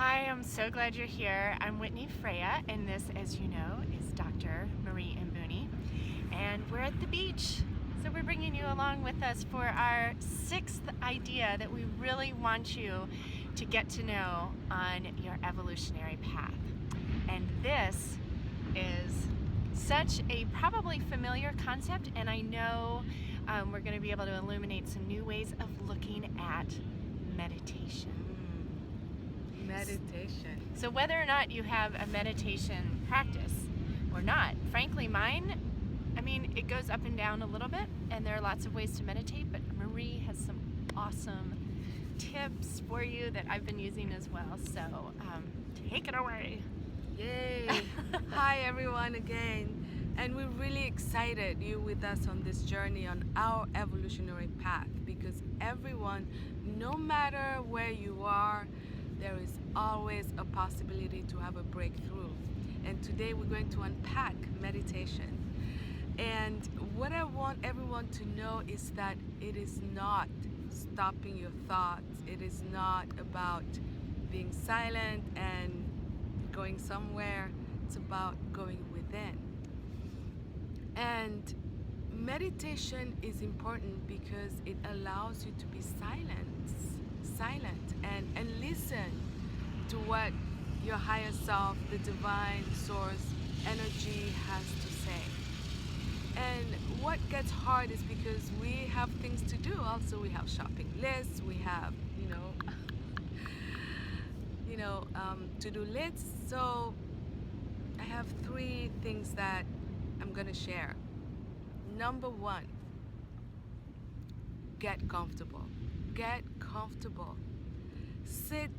Hi, I'm so glad you're here. I'm Whitney Freya, and this, as you know, is Dr. Marie Mbuni. And we're at the beach. So we're bringing you along with us for our sixth idea that we really want you to get to know on your evolutionary path. And this is such a probably familiar concept, and I know we're going to be able to illuminate some new ways of looking at meditation. Meditation. So whether or not you have a meditation practice or not, frankly mine, it goes up and down a little bit, and there are lots of ways to meditate, but Marie has some awesome tips for you that I've been using as well. So take it away. Yay! Hi everyone again, and we're really excited you're with us on this journey on our evolutionary path, because everyone, no matter where you are, there is always a possibility to have a breakthrough. And today we're going to unpack meditation. And what I want everyone to know is that it is not stopping your thoughts. It is not about being silent and going somewhere. It's about going within. And meditation is important because it allows you to be silent and listen to what your higher self, the divine source energy has to say. And what gets hard is because we have things to do. Also, we have shopping lists, we have to-do lists. So I have 3 things that I'm gonna share. Number 1, get comfortable. Get comfortable. Sit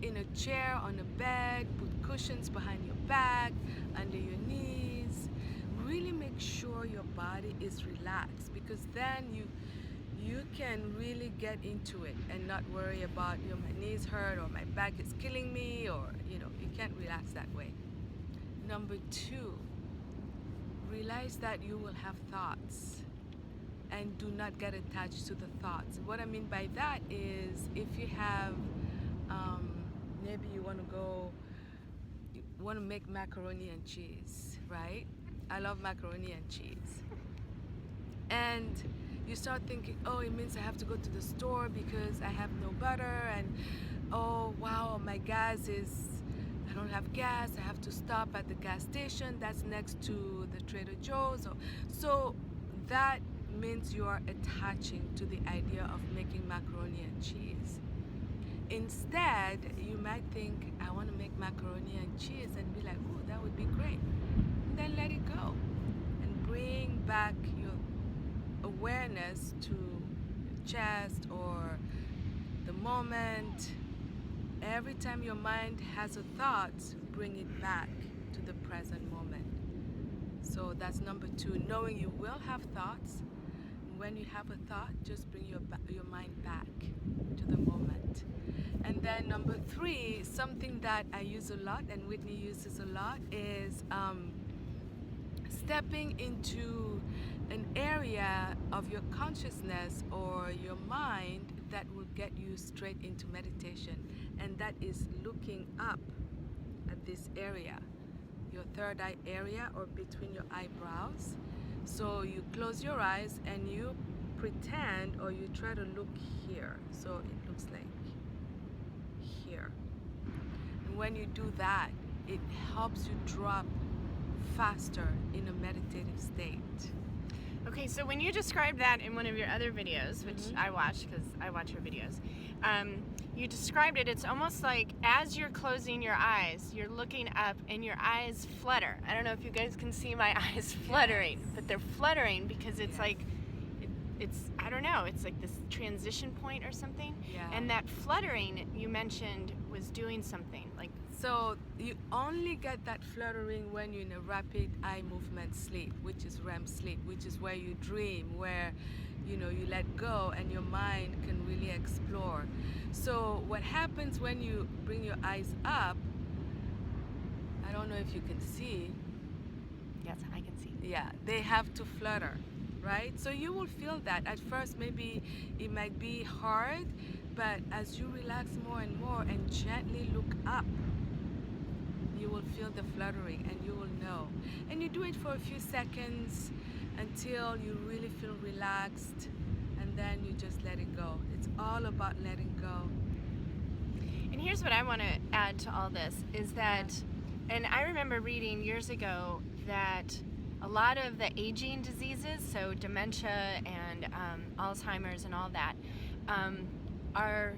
in a chair, on a bed, put cushions behind your back, under your knees. Really make sure your body is relaxed, because then you can really get into it and not worry about my knees hurt or my back is killing me, or you can't relax that way. Number 2, realize that you will have thoughts, and do not get attached to the thoughts. What I mean by that is, if you have maybe you want to make macaroni and cheese, right? I love macaroni and cheese. And you start thinking, oh, it means I have to go to the store because I have no butter, and oh wow, my gas is, I don't have gas, I have to stop at the gas station that's next to the Trader Joe's. So that means you are attaching to the idea of making macaroni and cheese. Instead, you might think, I want to make macaroni and cheese, and be like, oh, that would be great. And then let it go and bring back your awareness to your chest or the moment. Every time your mind has a thought, bring it back to the present moment. So that's number 2, knowing you will have thoughts. When you have a thought, just bring your mind back to the moment. And then number 3, something that I use a lot and Whitney uses a lot, is stepping into an area of your consciousness or your mind that will get you straight into meditation. And that is looking up at this area, your third eye area, or between your eyebrows. So you close your eyes and you pretend, or you try to look here. So it looks like here. And when you do that, it helps you drop faster in a meditative state. Okay, so when you described that in one of your other videos, which I watched because I watch your videos, you described it, it's almost like as you're closing your eyes, you're looking up and your eyes flutter. I don't know if you guys can see my eyes fluttering, but they're fluttering because it's like, I don't know, it's like this transition point or something. Yeah. And that fluttering you mentioned was doing something. So you only get that fluttering when you're in a rapid eye movement sleep, which is REM sleep, which is where you dream, where you let go and your mind can really explore. So what happens when you bring your eyes up, I don't know if you can see. Yes, I can see. Yeah, they have to flutter, right? So you will feel that at first. Maybe it might be hard, But as you relax more and more and gently look up, you will feel the fluttering and you will know. And you do it for a few seconds until you really feel relaxed, and then you just let it go. It's all about letting go. And here's what I want to add to all this is that, and I remember reading years ago that a lot of the aging diseases, so dementia and Alzheimer's and all that, are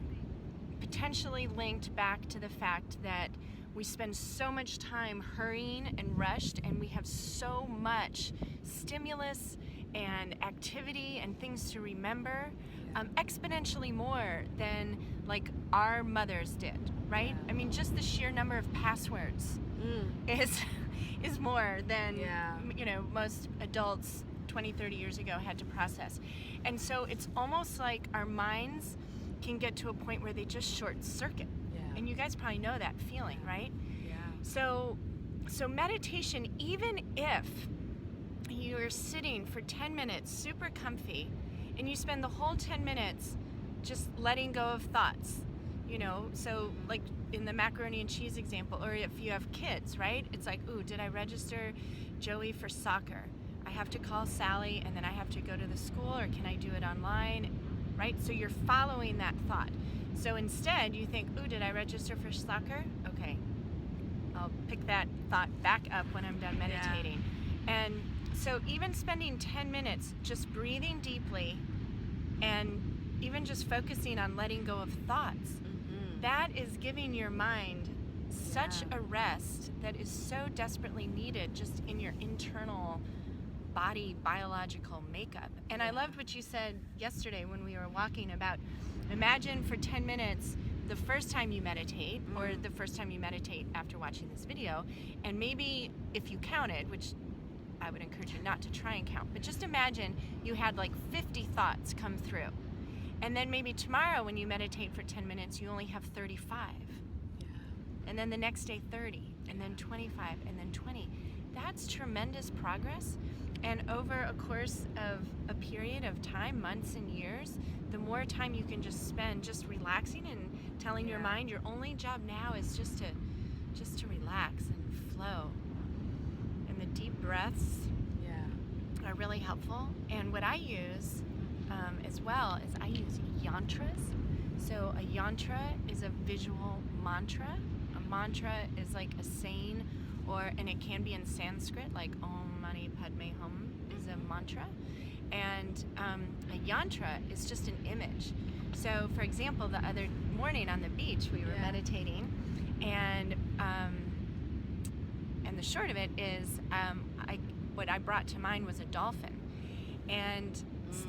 potentially linked back to the fact that we spend so much time hurrying and rushed, and we have so much stimulus and activity and things to remember, exponentially more than like our mothers did, right? Yeah. I mean, just the sheer number of passwords is more than most adults 20, 30 years ago had to process. And so it's almost like our minds can get to a point where they just short circuit. And you guys probably know that feeling, right? Yeah. So meditation, even if you're sitting for 10 minutes super comfy and you spend the whole 10 minutes just letting go of thoughts, so like in the macaroni and cheese example, or if you have kids, right? It's like, ooh, did I register Joey for soccer? I have to call Sally and then I have to go to the school, or can I do it online, right? So you're following that thought. So instead you think, ooh, did I register for soccer? Okay, I'll pick that thought back up when I'm done meditating. And so even spending 10 minutes just breathing deeply and even just focusing on letting go of thoughts, that is giving your mind such a rest that is so desperately needed just in your internal body biological makeup. And I loved what you said yesterday when we were walking about, imagine for 10 minutes the first time you meditate, or the first time you meditate after watching this video, and maybe if you counted, which I would encourage you not to try and count, but just imagine you had like 50 thoughts come through. And then maybe tomorrow when you meditate for 10 minutes, you only have 35. And then the next day 30, and then 25, and then 20. That's tremendous progress. And over a course of a period of time, months and years, the more time you can just spend just relaxing and telling your mind your only job now is just to relax and flow. And the deep breaths are really helpful. And what I use as well is I use yantras. So a yantra is a visual mantra. A mantra is like a saying, and it can be in Sanskrit, like Om Mani Padme Hum is a mantra. And a yantra is just an image. So for example, the other morning on the beach, we were meditating, and the short of it is what I brought to mind was a dolphin. And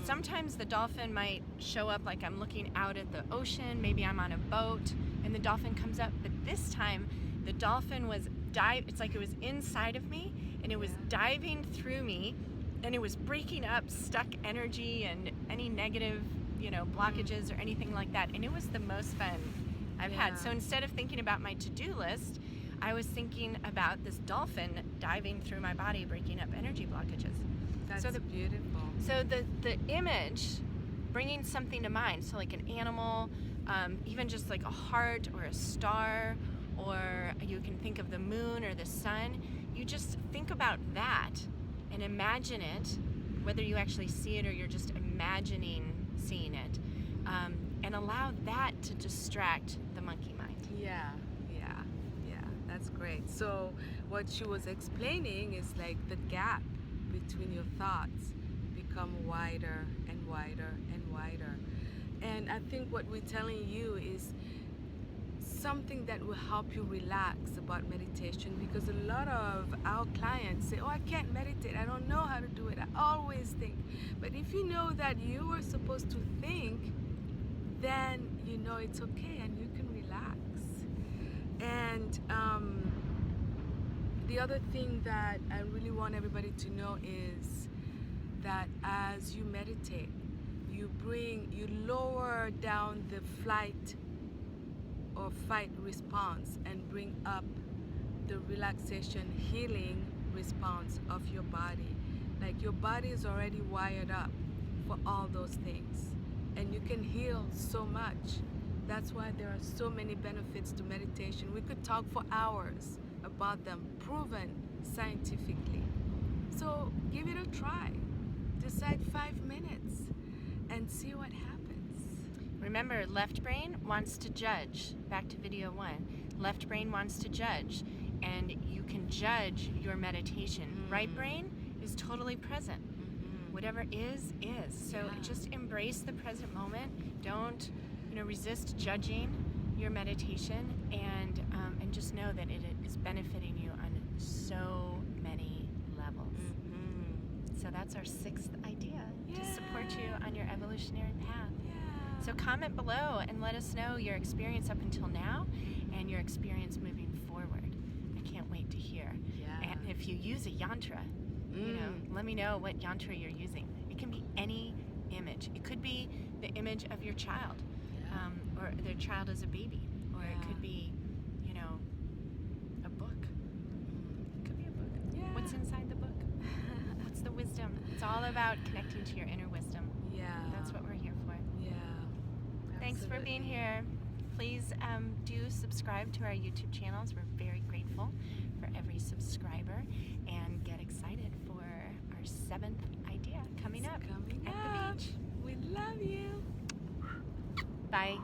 sometimes the dolphin might show up like I'm looking out at the ocean, maybe I'm on a boat and the dolphin comes up, but this time the dolphin was it's like it was inside of me, and it was diving through me, and it was breaking up stuck energy and any negative blockages or anything like that, and it was the most fun I've had. So instead of thinking about my to-do list, I was thinking about this dolphin diving through my body, breaking up energy blockages. That's beautiful. So the image, bringing something to mind, so like an animal, even just like a heart or a star, or you can think of the moon or the sun. You just think about that and imagine it, whether you actually see it or you're just imagining seeing it, and allow that to distract the monkey mind. That's great. So what she was explaining is like the gap between your thoughts become wider and wider and wider. And I think what we're telling you is something that will help you relax about meditation, because a lot of our clients say, oh, I can't meditate, I don't know how to do it, I always think. But if you know that you are supposed to think, then you know it's okay and you can relax. And the other thing that I really want everybody to know is that as you meditate, you lower down the flight or fight response and bring up the relaxation, healing response of your body. Like your body is already wired up for all those things, and you can heal so much That's why there are so many benefits to meditation. We could talk for hours about them, proven scientifically. So give it a try. Decide 5 minutes and see what happens. Remember, left brain wants to judge. Back to video 1. Left brain wants to judge, and you can judge your meditation. Right brain is totally present. Whatever is. So just embrace the present moment. Don't, resist judging your meditation, and just know that it is benefiting you on so many levels. So that's our 6th idea to support you on your evolutionary path. So comment below and let us know your experience up until now and your experience moving forward. I can't wait to hear. And if you use a yantra, let me know what yantra you're using. It can be any image. It could be the image of your child, or their child as a baby, or it could be, a book. It could be a book. What's inside the book? What's the wisdom? It's all about connecting to your inner wisdom. That's what we're here for. Thanks for being here. Please do subscribe to our YouTube channels. We're very grateful for every subscriber, and get excited for our 7th idea coming up at the beach. We love you. Bye.